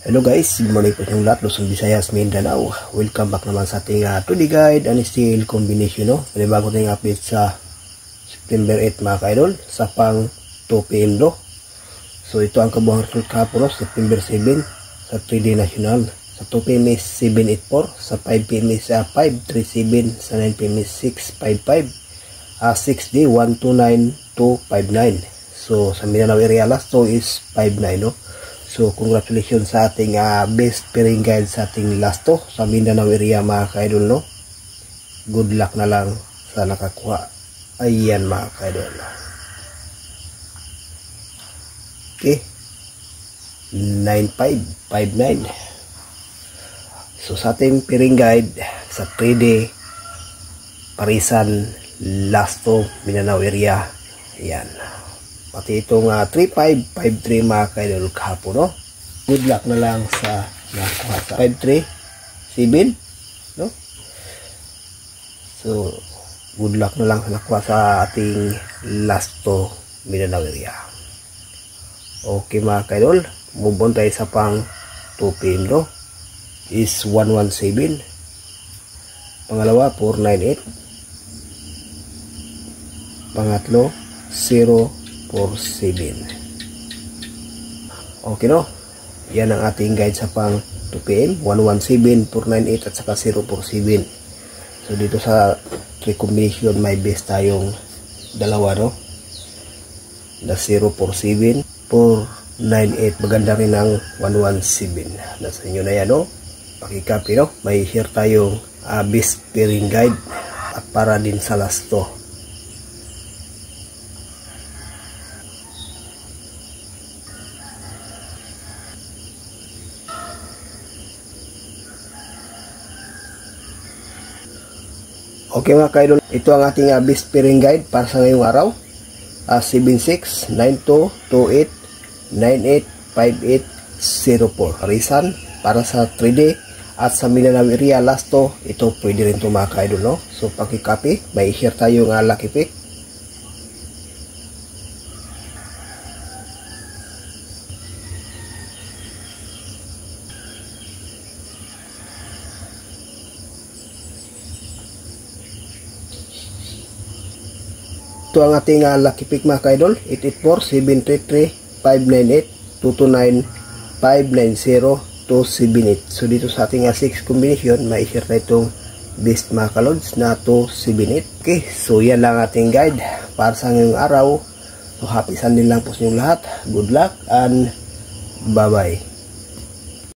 Hello guys, good morning po yung lahat, Luzon, Visayas, Mindanao. Welcome back naman sa ating 2D guide and steel combination, no? Panibago tayong update sa September 8 mga ka-idol, sa pang 2 PM do. So ito ang kabuhang result kahapon, no? September 7 sa 3D national. Sa 2 PM is 784, sa 5 PM is 537, sa 9 PM is 655, 6D 129259. So sa Mindanao area last to is 59, no? So congratulations sa ating best pairing guide sa ating last to sa Mindanao area mga ka-idol, no? Good luck na lang sa nakakuha. Ayan mga ka-idol. Okay. 9559. So sa ating pairing guide sa 3D Parisan last to Mindanao area. Ayan. Pati itong 3553 mga ka-idol kahapon, no? Good luck na lang sa nakuha sa 537, no? So good luck na lang sa nakuha sa ating last to Mindanao area. Okay mga ka-idol, move on tayo sa pang 2 PM, no? Is 117, pangalawa 498, pangatlo 047. Okay, no? Yan ang ating guide sa pang 2 PM, 117, 498 at saka 047. So dito sa 3 combination may best tayong dalawa, no? Na 047, 498. Maganda rin ang 117. Nasa inyo na yan, no? Pakicopy, no? May share tayong best pairing guide at para din sa last to. Okay mga ka-idol, ito ang ating best pairing guide para sa ngayong araw. 76, 92, 28, 98, 58, 04. Parisan para sa 3D at sa Mindanao area last to, ito pwede rin ito mga ka-idol, no? So pakicopy, may share tayo ng lucky pick. Ito ang ating lucky pick mga ka-idol, 884, 733, 598, 229, 590, 278. So dito sa ating 6 combination, may share na itong best mga ka-lods na 278. Okay, so yan lang ating guide para sa ngayong araw. So happy Sunday lang po sa inyong lahat. Good luck and bye-bye.